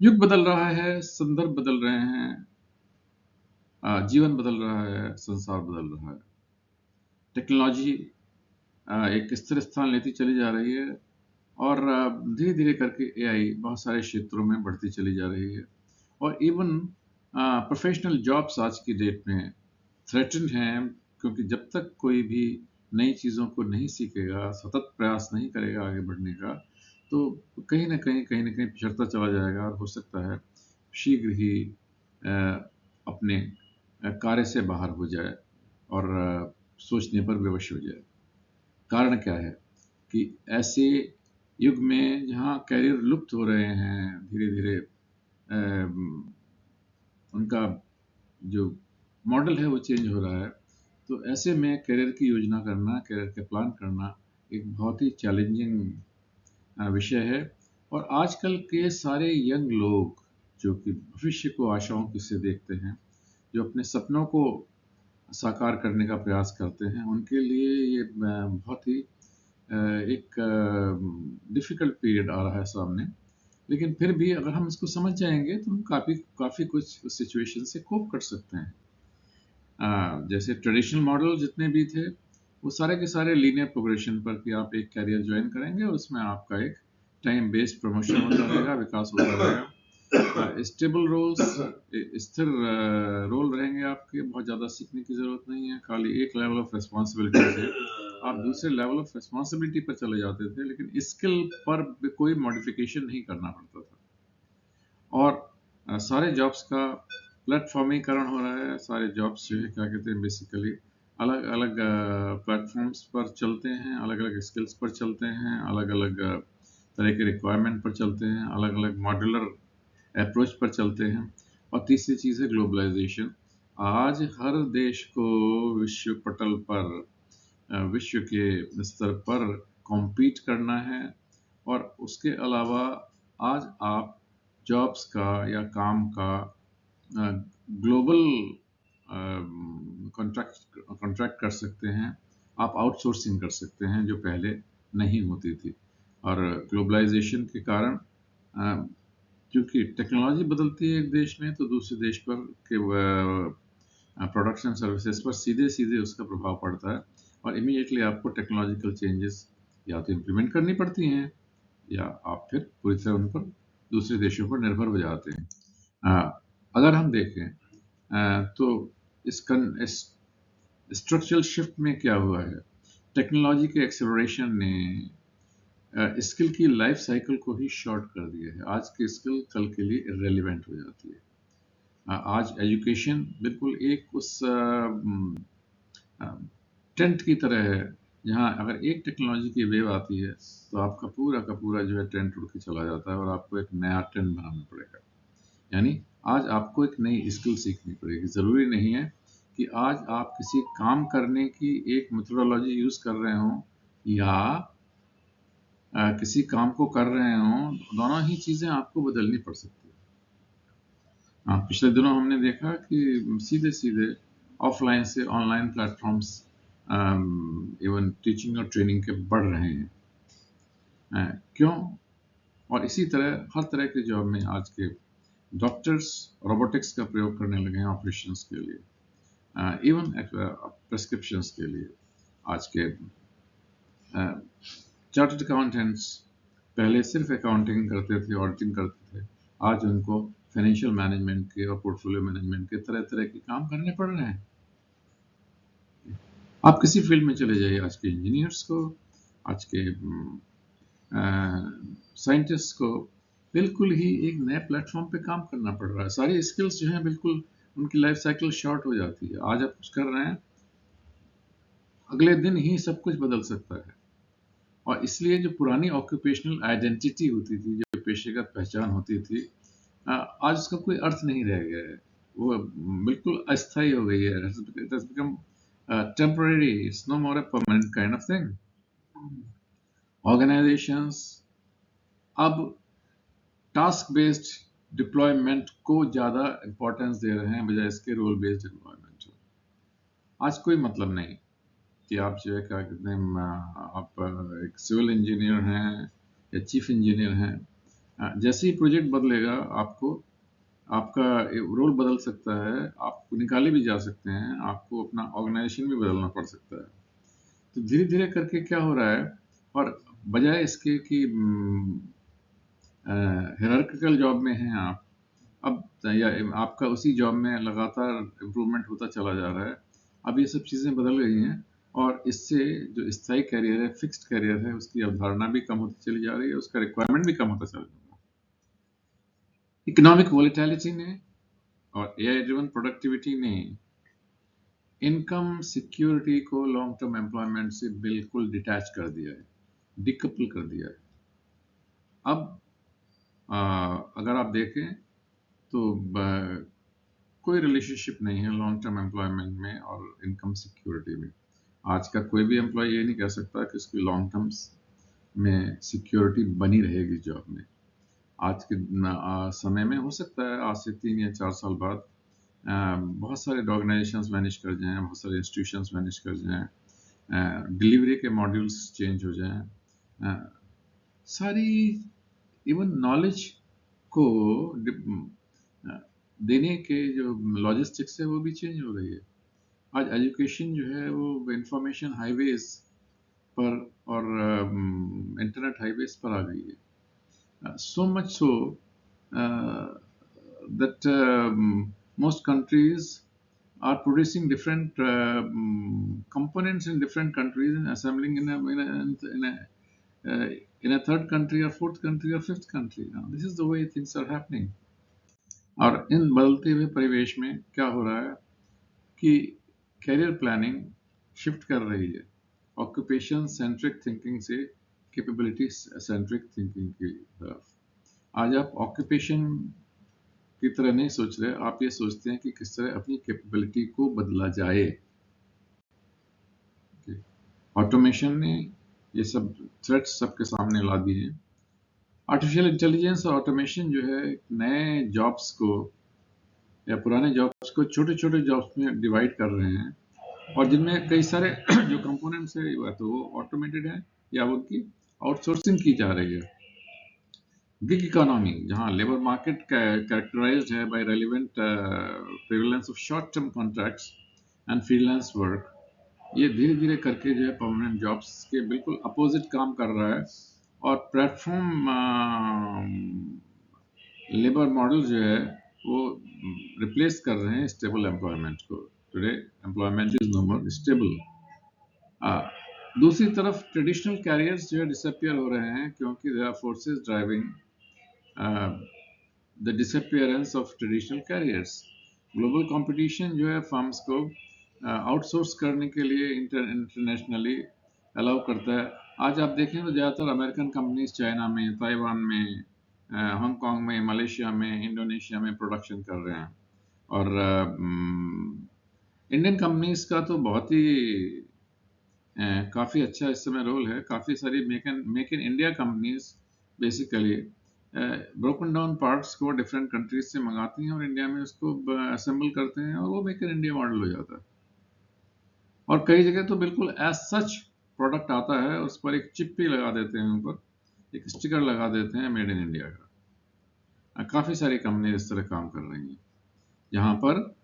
युग बदल रहा है, संदर्भ बदल रहे हैं, जीवन बदल रहा है, संसार बदल रहा है। टेक्नोलॉजी एक स्थिर स्थान लेती चली जा रही है और धीरे-धीरे करके एआई बहुत सारे क्षेत्रों में बढ़ती चली जा रही है और इवन प्रोफेशनल जॉब्स आज की डेट में थ्रेटेन्ड हैं, क्योंकि जब तक कोई भी नई चीज़ों को नहीं सीखेगा, सतत प्रयास नहीं करेगा आगे बढ़ने का, तो कहीं न कहीं पिछड़ता चला जाएगा और हो सकता है शीघ्र ही अपने कार्य से बाहर हो जाए और सोचने पर विवश हो जाए। कारण क्या है कि ऐसे युग में जहाँ करियर लुप्त हो रहे हैं धीरे-धीरे, उनका जो मॉडल है वो चेंज हो रहा है। तो ऐसे में करियर की योजना करना, करियर के प्लान करना एक बहुत ही चैलेंजिंग विषय है और आजकल के सारे यंग लोग जो कि भविष्य को आशाओं की से देखते हैं, जो अपने सपनों को साकार करने का प्रयास करते हैं, उनके लिए ये बहुत ही एक डिफ़िकल्ट पीरियड आ रहा है सामने। लेकिन फिर भी अगर हम इसको समझ जाएँगे तो हम काफ़ी काफ़ी कुछ उस सिचुएशन से कोप कर सकते हैं। जैसे ट्रेडिशनल मॉडल जितने भी थे, वो सारे के सारे लीनियर प्रोग्रेशन पर कि आप एक करियर जॉइन करेंगे और उसमें आपका एक टाइम बेस्ड प्रमोशन होता रहेगा, विकास होता रहेगा। स्टेबल रोल्स, स्थिर रोल रहेंगे आपके, बहुत ज़्यादा सीखने की ज़रूरत नहीं है, खाली एक लेवल ऑफ रिस्पॉन्सिबिलिटी से आप दूसरे लेवल ऑफ रिस्पॉन्सिबिलिटी पर चले जाते थे, लेकिन स्किल पर कोई मॉडिफिकेशन नहीं करना पड़ता था। और सारे जॉब्स का प्लेटफॉर्मीकरण हो रहा है, सारे जॉब्स जो है क्या कहते हैं बेसिकली अलग अलग प्लेटफॉर्म्स पर चलते हैं, अलग अलग स्किल्स पर चलते हैं, अलग अलग तरह के रिक्वायरमेंट पर चलते हैं, अलग अलग मॉड्यूलर अप्रोच पर चलते हैं। और तीसरी चीज़ है ग्लोबलाइजेशन। आज हर देश को विश्व पटल पर, विश्व के स्तर पर कॉम्पीट करना है और उसके अलावा आज आप जॉब्स का या काम का ग्लोबल कॉन्ट्रैक्ट कॉन्ट्रैक्ट कर सकते हैं, आप आउटसोर्सिंग कर सकते हैं जो पहले नहीं होती थी। और ग्लोबलाइजेशन के कारण क्योंकि टेक्नोलॉजी बदलती है एक देश में तो दूसरे देश पर के प्रोडक्ट्स एंड सर्विसेज पर सीधे सीधे उसका प्रभाव पड़ता है और इमीडिएटली आपको टेक्नोलॉजिकल चेंजेस या तो इम्प्लीमेंट करनी पड़ती हैं या आप फिर पूरी तरह उन पर दूसरे देशों पर निर्भर हो जाते हैं। अगर हम देखें तो इस स्ट्रक्चरल शिफ्ट में क्या हुआ है, टेक्नोलॉजी के एक्सेलरेशन ने स्किल की लाइफ साइकिल को ही शॉर्ट कर दिया है। आज की स्किल कल के लिए इररिलेवेंट हो जाती है। आज एजुकेशन बिल्कुल एक उस टेंट की तरह है, जहाँ अगर एक टेक्नोलॉजी की वेव आती है तो आपका पूरा का पूरा जो है टेंट उड़ के चला जाता है और आपको एक नया टेंट बनाना पड़ेगा। यानी आज आपको एक नई स्किल सीखनी पड़ेगी। ज़रूरी नहीं है कि आज आप किसी काम करने की एक मेथोडोलॉजी यूज़ कर रहे हों या किसी काम को कर रहे हों, दोनों ही चीज़ें आपको बदलनी पड़ सकती है। पिछले दिनों हमने देखा कि सीधे-सीधे ऑफ़लाइन से ऑनलाइन प्लेटफ़ॉर्म्स इवन टीचिंग और ट्रेनिंग के बढ़ रहे हैं। क्यों? और इसी तरह हर तरह के जॉब में आज के डॉक्टर्स रोबोटिक्स का प्रयोग करने लगे हैं ऑपरेशंस के लिए, इवन प्रिस्क्रिप्शंस के लिए। आज के चार्टर्ड अकाउंटेंट्स पहले सिर्फ अकाउंटिंग करते थे, ऑडिटिंग करते थे, आज उनको फाइनेंशियल मैनेजमेंट के और पोर्टफोलियो मैनेजमेंट के तरह तरह के काम करने पड़ रहे हैं। आप किसी फील्ड में चले जाइए, आज के इंजीनियर्स को, आज के साइंटिस्ट को बिल्कुल ही एक नए प्लेटफॉर्म पे काम करना पड़ रहा है। सारी स्किल्स जो हैं बिल्कुल उनकी लाइफ साइकिल शॉर्ट हो जाती है। आज आप कुछ कर रहे हैं, अगले दिन ही सब कुछ बदल सकता है। और इसलिए जो पुरानी ऑक्यूपेशनल आइडेंटिटी होती थी, जो पेशेगत पहचान होती थी, आज उसका कोई अर्थ नहीं रह गया है। वो बिल्कुल अस्थायी हो गई है। It has become temporary, it's no more a permanent kind of thing. Organisations अब टास्क बेस्ड डिप्लॉयमेंट को ज़्यादा इम्पोर्टेंस दे रहे हैं बजाय इसके रोल बेस्ड डिप्लॉयमेंट। आज कोई मतलब नहीं कि आप जो है क्या कहते हैं, आप एक सिविल इंजीनियर हैं या चीफ इंजीनियर हैं, जैसे ही प्रोजेक्ट बदलेगा आपका रोल बदल सकता है, आप निकाले भी जा सकते हैं, आपको अपना ऑर्गेनाइजेशन भी बदलना पड़ सकता है। तो धीरे-धीरे करके क्या हो रहा है, और बजाय इसके कि हायरार्किकल जॉब में हैं आप, अब या आपका उसी जॉब में लगातार इम्प्रूवमेंट होता चला जा रहा है। अब ये सब चीज़ें बदल गई हैं, और इससे जो स्थायी करियर है, फिक्स्ड करियर है, उसकी अवधारणा भी कम होती चली जा रही है, उसका रिक्वायरमेंट भी कम होता चला जा रहा है। इकोनॉमिक वोलेटिलिटी ने और एआई ड्रिवन प्रोडक्टिविटी ने इनकम सिक्योरिटी को लॉन्ग टर्म एम्प्लॉयमेंट से बिल्कुल डिटैच कर दिया है, डिकपल कर दिया है। अब अगर आप देखें तो कोई रिलेशनशिप नहीं है लॉन्ग टर्म एम्प्लॉयमेंट में और इनकम सिक्योरिटी में। आज का कोई भी एम्प्लॉय ये नहीं कह सकता कि उसकी लॉन्ग टर्म में सिक्योरिटी बनी रहेगी जॉब में। आज के समय में हो सकता है आज से 3 या 4 साल बाद बहुत सारे ऑर्गेनाइजेशंस वैनिश कर जाएं, बहुत सारे इंस्टीट्यूशंस वैनिश कर जाएं, डिलीवरी के मॉड्यूल्स चेंज हो जाएं, सारी इवन नॉलेज को देने के जो लॉजिस्टिक्स है वो भी चेंज हो रही है। आज एजुकेशन जो है वो इंफॉर्मेशन हाईवेज पर और इंटरनेट हाईवेज पर आ गई है। So much so that most countries are producing different components in different countries and assembling in a third country or fourth country or fifth country. Now, this is the way things are happening. और इन बदलते हुए परिवेश में क्या हो रहा है कि कैरियर प्लानिंग शिफ्ट कर रही है ऑक्यूपेशन सेंट्रिक थिंकिंग से कैपेबिलिटी सेंट्रिक थिंकिंग की तरफ। आज आप ऑक्यूपेशन की तरह नहीं सोच रहे, आप ये सोचते हैं कि किस तरह अपनी कैपेबिलिटी को बदला जाए। ऑटोमेशन ने ये सब थ्रेट्स सबके सामने ला दिए हैं। आर्टिफिशियल इंटेलिजेंस और ऑटोमेशन जो है नए जॉब्स को या पुराने जॉब्स को छोटे छोटे जॉब्स में डिवाइड कर रहे हैं, और जिनमें कई सारे जो कंपोनेंट्स है या तो वो ऑटोमेटेड है या उनकी आउटसोर्सिंग की जा रही है। गिग इकोनॉमी, जहां लेबर मार्केट कैरेक्टराइज्ड है by relevant prevalence of short term contracts and freelance work, ये धीरे धीरे करके जो है परमानेंट जॉब्स के बिल्कुल अपोजिट काम कर रहा है। और प्लेटफॉर्म लेबर मॉडल जो है वो रिप्लेस कर रहे हैं स्टेबल एम्प्लॉयमेंट को। Today employment is no more stable. दूसरी तरफ ट्रेडिशनल कैरियर्स जो है डिसअपियर हो रहे हैं, क्योंकि there are forces driving the disappearance of traditional careers. Global competition जो है फर्म्स को आउटसोर्स करने के लिए इंटरनेशनली अलाउ करता है। आज आप देखें तो ज़्यादातर अमेरिकन कंपनीज चाइना में, ताइवान में, हांगकांग में, मलेशिया में, इंडोनेशिया में प्रोडक्शन कर रहे हैं। और इंडियन कंपनीज का तो बहुत ही काफ़ी अच्छा इस समय रोल है। काफ़ी सारी make in India companies basically broken down parts को डिफरेंट कंट्रीज से मंगाती हैं और इंडिया में उसको असेंबल करते हैं, और वो मेक इन इंडिया मॉडल हो जाता है। और कई जगह तो बिल्कुल एज सच प्रोडक्ट आता है, उस पर एक चिप भी लगा देते हैं, ऊपर एक स्टिकर लगा देते हैं मेड इन इंडिया का। काफ़ी सारी कंपनी इस तरह काम कर रही हैं, जहाँ पर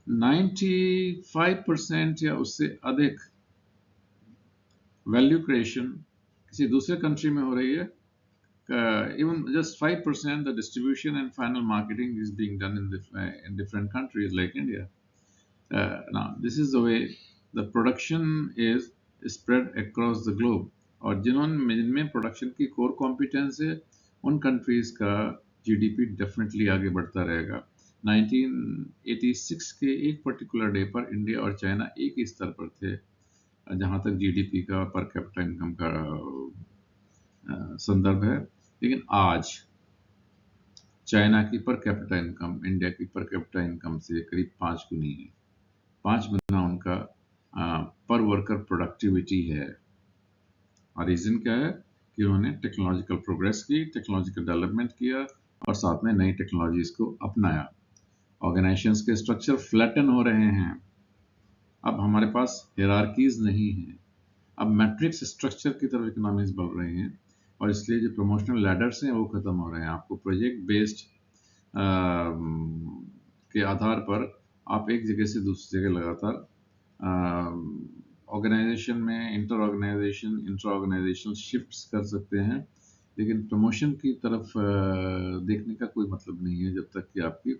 95% या उससे अधिक वैल्यू क्रिएशन किसी दूसरे कंट्री में हो रही है। Even just 5% the distribution and final marketing is being done in different countries like India. Now this is the way the production is spread across the globe, और जिनमें प्रोडक्शन की core competence है उन countries का GDP definitely आगे बढ़ता रहेगा। 1986 के एक पर्टिकुलर डे पर इंडिया और चाइना एक ही स्तर पर थे जहाँ तक जीडीपी का पर कैपिटा इनकम का संदर्भ है, लेकिन आज चाइना की पर कैपिटा इनकम इंडिया की पर कैपिटा इनकम से करीब 5 गुनी है। 5 गुना उनका पर वर्कर प्रोडक्टिविटी है। और रीजन क्या है कि उन्होंने टेक्नोलॉजिकल प्रोग्रेस की, टेक्नोलॉजिकल डेवलपमेंट किया और साथ में नई टेक्नोलॉजीज को अपनाया। ऑर्गेनाइजेशंस के स्ट्रक्चर फ्लैटन हो रहे हैं। अब हमारे पास हायरार्कीज नहीं है, अब मैट्रिक्स स्ट्रक्चर की तरफ इकोनॉमीज बढ़ रही हैं, और इसलिए जो प्रमोशनल लैडर्स हैं वो ख़त्म हो रहे हैं। आपको प्रोजेक्ट बेस्ड के आधार पर आप एक जगह से दूसरी जगह लगातार ऑर्गेनाइजेशन में इंटर ऑर्गेनाइजेशनल शिफ्ट्स कर सकते हैं, लेकिन प्रमोशन की तरफ देखने का कोई मतलब नहीं है जब तक कि आपकी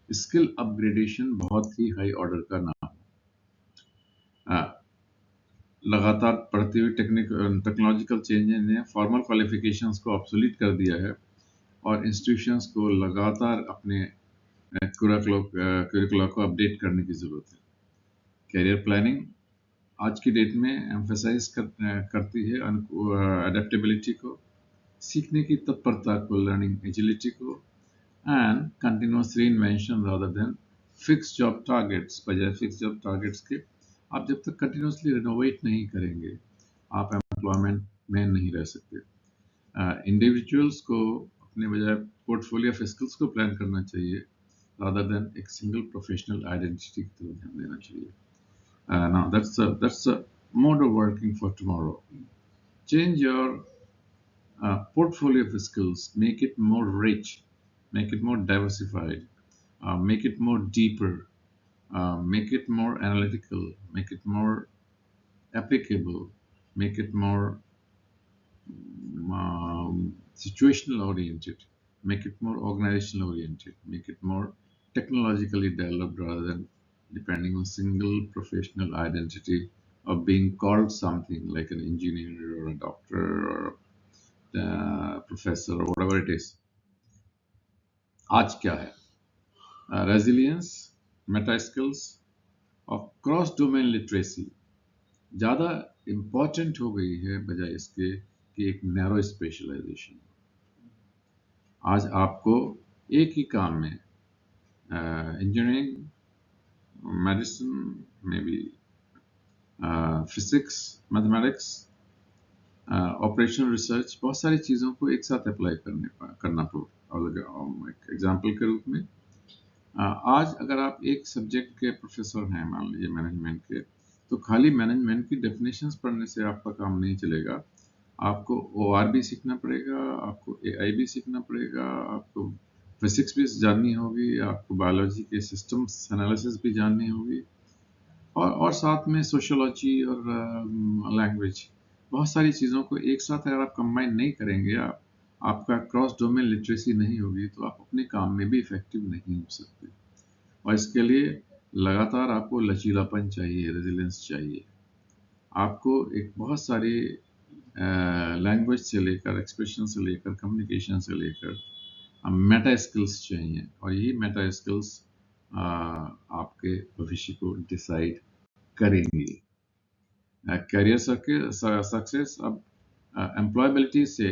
स्किल अपग्रेडेशन बहुत ही हाई ऑर्डर का ना हो। लगातार बढ़ती हुई टेक्नोलॉजिकल चेंजेस ने फॉर्मल क्वालिफिकेशंस को ऑब्सोलीट कर दिया है और इंस्टीट्यूशंस को लगातार अपने करिकुलर को अपडेट करने की ज़रूरत है। कैरियर प्लानिंग आज की डेट में एम्फेसाइज करती है अडेप्टेबिलिटी को, सीखने की तत्परता को, लर्निंग एजिलिटी को, and continuous reinvention rather than fix job targets. बजाय फिक्स जॉब टारगेट्स के आप जब तक कंटिन्यूअसली रिनोवेट नहीं करेंगे, आप एम्प्लॉयमेंट में नहीं रह सकते। इंडिविजुअल्स को अपने बजाय पोर्टफोलियो ऑफ स्किल्स को प्लान करना चाहिए rather than एक सिंगल प्रोफेशनल आइडेंटिटी की तरफ ध्यान देना चाहिए। Now that's a mode of working for tomorrow. Change your portfolio of skills, make it more rich, make it more diversified, make it more deeper, make it more analytical, make it more applicable, make it more situational oriented, make it more organizational oriented, make it more technologically developed rather than depending on single professional identity of being called something like an engineer or a doctor or a professor or whatever it is. आज क्या है? Resilience, meta skills और cross domain literacy ज़्यादा important हो गई है बजाय इसके कि एक नैरो स्पेशलाइजेशन। आज आपको एक ही काम में engineering, medicine, may be physics, mathematics, operational research, बहुत सारी चीज़ों को एक साथ अप्लाई करना पड़ेगा। एक एग्जाम्पल के रूप में आज अगर आप एक सब्जेक्ट के प्रोफेसर हैं, मान लीजिए मैनेजमेंट के, तो खाली मैनेजमेंट की डेफिनेशंस पढ़ने से आपका काम नहीं चलेगा। आपको OR भी सीखना पड़ेगा, आपको AI भी सीखना पड़ेगा, आपको फिजिक्स भी जाननी होगी, आपको बायोलॉजी के सिस्टम्स एनालिसिस भी जाननी होगी, और साथ में सोशियोलॉजी और लैंग्वेज, बहुत सारी चीज़ों को एक साथ अगर आप कंबाइन नहीं करेंगे, आपका क्रॉस डोमेन लिटरेसी नहीं होगी, तो आप अपने काम में भी इफेक्टिव नहीं हो सकते। और इसके लिए लगातार आपको लचीलापन चाहिए, रेजिलियंस चाहिए। आपको एक बहुत सारी लैंग्वेज से लेकर, एक्सप्रेशन से लेकर, कम्युनिकेशन से लेकर मेटा स्किल्स चाहिए, और ये मेटा स्किल्स आपके भविष्य को डिसाइड करेंगे। करियर सक्सेस अब एम्प्लॉयबिलिटी से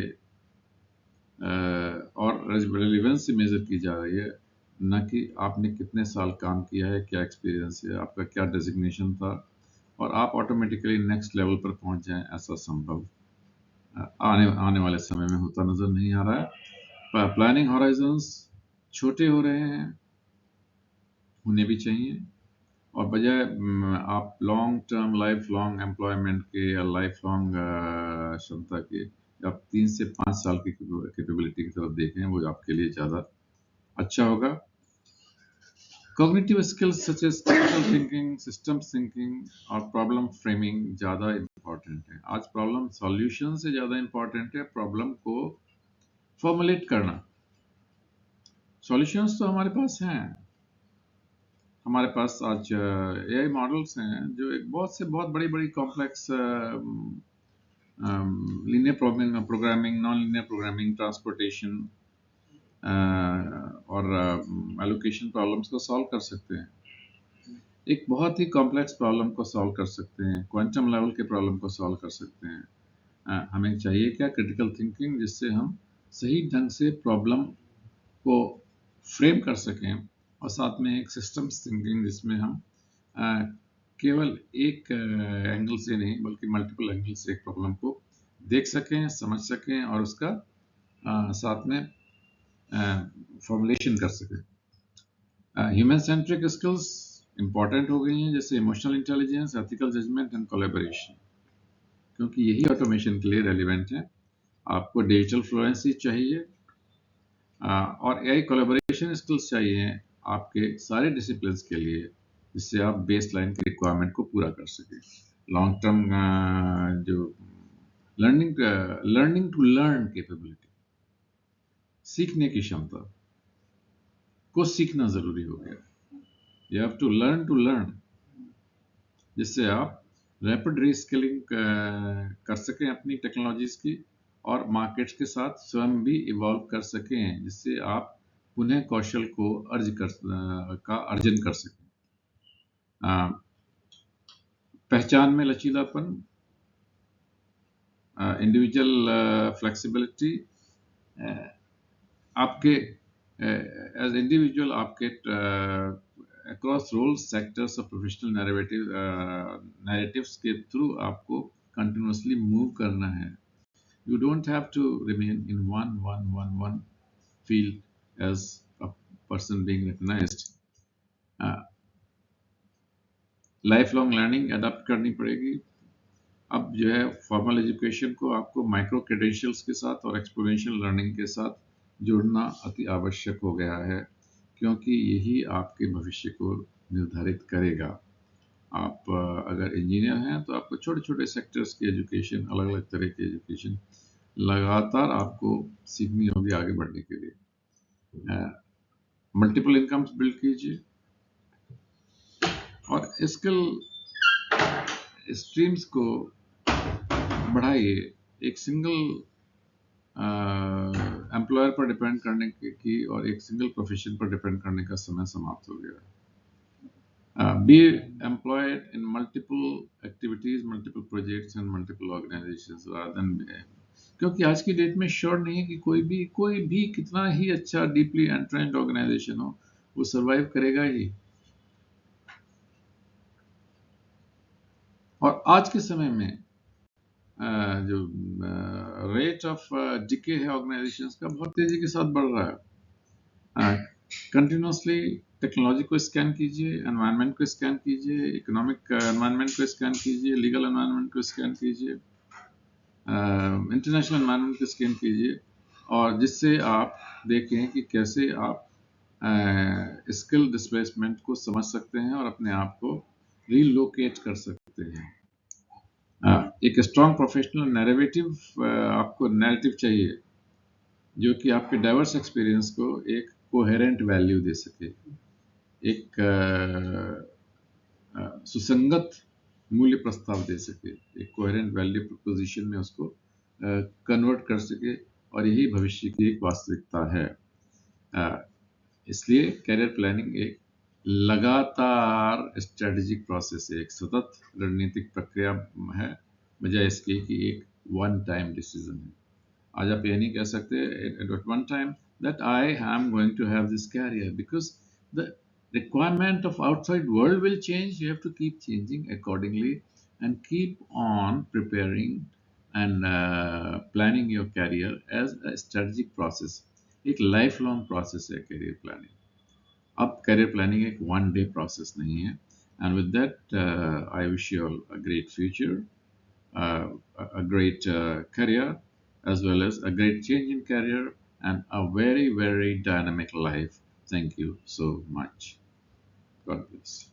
और रेलेवेंस से मेजर की जा रही है, न कि आपने कितने साल काम किया है, क्या एक्सपीरियंस है, आपका क्या डेजिग्नेशन था, और आप ऑटोमेटिकली नेक्स्ट लेवल पर पहुंच जाएं, ऐसा संभव आने वाले समय में होता नजर नहीं आ रहा है। प्लानिंग हॉराइजन्स छोटे हो रहे हैं, होने भी चाहिए, और बजाय आप long term life long employment के या लाइफ लॉन्ग क्षमता के, आप 3 से 5 साल की कैपेबिलिटी की तरफ देखें, वो आपके लिए ज़्यादा अच्छा होगा। Cognitive skills such as critical thinking, systems thinking और प्रॉब्लम फ्रेमिंग ज़्यादा इम्पॉर्टेंट है। आज प्रॉब्लम सॉल्यूशन से ज़्यादा इम्पॉर्टेंट है प्रॉब्लम को फॉर्मुलेट करना। सॉल्यूशंस तो हमारे पास हैं, हमारे पास आज AI मॉडल्स हैं जो एक बहुत बड़ी complex linear programming, non linear programming, transportation और एलोकेशन प्रॉब्लम्स को सॉल्व कर सकते हैं। एक बहुत ही कॉम्प्लेक्स प्रॉब्लम को सॉल्व कर सकते हैं, क्वांटम लेवल के प्रॉब्लम को सॉल्व कर सकते हैं। हमें चाहिए क्या? क्रिटिकल थिंकिंग, जिससे हम सही ढंग से प्रॉब्लम को फ्रेम कर सकें, और साथ में एक सिस्टम्स थिंकिंग जिसमें हम केवल एक एंगल से नहीं बल्कि मल्टीपल एंगल से एक प्रॉब्लम को देख सकें, समझ सकें और उसका साथ में फॉर्मुलेशन कर सकें। ह्यूमन सेंट्रिक स्किल्स इंपॉर्टेंट हो गई हैं, जैसे emotional intelligence, ethical judgement and collaboration, क्योंकि यही ऑटोमेशन के लिए रेलिवेंट है। आपको डिजिटल फ्लुएंसी चाहिए, और एआई कोलैबोरेशन स्किल्स चाहिए आपके सारे डिसिप्लिन्स के लिए, जिससे आप बेस लाइन की रिक्वायरमेंट को पूरा कर सकें। लॉन्ग टर्म जो लर्निंग टू लर्न कैपेबिलिटी, सीखने की क्षमता को सीखना जरूरी हो गया। यू हैव टू लर्न, जिससे आप रैपिड रीस्किलिंग कर सकें अपनी टेक्नोलॉजीज की, और मार्केट्स के साथ स्वयं भी इवॉल्व कर सकें, जिससे आप पुनः कौशल को अर्जन कर सकें। पहचान में लचीलापन, इंडिविजुअल फ्लेक्सिबिलिटी, आपके एज इंडिविजुअल आपके अक्रॉस रोल्स, सेक्टर्स और प्रोफेशनल नैरेटिव्स के थ्रू आपको कंटिन्यूसली मूव करना है। You don't have to remain in one field as a person being recognized. Life long learning adopt करनी पड़ेगी। अब जो है फॉर्मल एजुकेशन को आपको माइक्रो क्रेडेंशियल्स के साथ और एक्सपोनेंशियल लर्निंग के साथ जोड़ना अति आवश्यक हो गया है, क्योंकि यही आपके भविष्य को निर्धारित करेगा। आप अगर इंजीनियर हैं तो आपको छोटे छोटे सेक्टर्स की एजुकेशन, अलग अलग तरह की एजुकेशन लगातार आपको सीखनी होगी आगे बढ़ने के लिए। मल्टीपल इनकम्स बिल्ड कीजिए और स्किल स्ट्रीम्स को बढ़ाइए। एक सिंगल एम्प्लॉयर पर डिपेंड करने की और एक सिंगल प्रोफेशन पर डिपेंड करने का समय समाप्त हो गया। Be employed in multiple activities, multiple projects and multiple organizations rather than, क्योंकि आज की डेट में श्योर नहीं है कि कोई भी कितना ही अच्छा डीपली एंट्रेंड ऑर्गेनाइजेशन हो, वो सरवाइव करेगा ही। और आज के समय में जो रेट ऑफ डिके है ऑर्गेनाइजेशंस का, बहुत तेजी के साथ बढ़ रहा है। कंटिन्यूसली टेक्नोलॉजी को स्कैन कीजिए, एनवायरनमेंट को स्कैन कीजिए, इकोनॉमिक एनवायरनमेंट को स्कैन कीजिए, लीगल एनवायरनमेंट को स्कैन कीजिए, इंटरनेशनल एनवायरनमेंट को स्कैन कीजिए, और जिससे आप देखें कि कैसे आप स्किल डिस्प्लेसमेंट को समझ सकते हैं और अपने आप को रीलोकेट कर सकते हैं। एक स्ट्रॉन्ग प्रोफेशनल नैरेटिव, आपको नैरेटिव चाहिए जो कि आपके डाइवर्स एक्सपीरियंस को एक कोहेरेंट वैल्यू दे सके, एक सुसंगत मूल्य प्रस्ताव दे सके, एक कोहेरेंट वैल्यू प्रपोजिशन में उसको कन्वर्ट कर सके, और यही भविष्य की एक वास्तविकता है। इसलिए कैरियर प्लानिंग एक लगातार स्ट्रेटेजिक प्रोसेस है, एक सतत रणनीतिक प्रक्रिया है, बजाय इसके कि एक वन टाइम डिसीजन है। आज आप ये नहीं कह सकते at one time that I am going to have this career, because the requirement of outside world will change. You have to keep changing accordingly and keep on preparing and planning your career as a strategic process. एक life long process है career planning. अब career planning एक one day process नहीं है। And with that I wish you all a great future, a great career, as well as a great change in career and a very dynamic life. Thank you so much. God bless.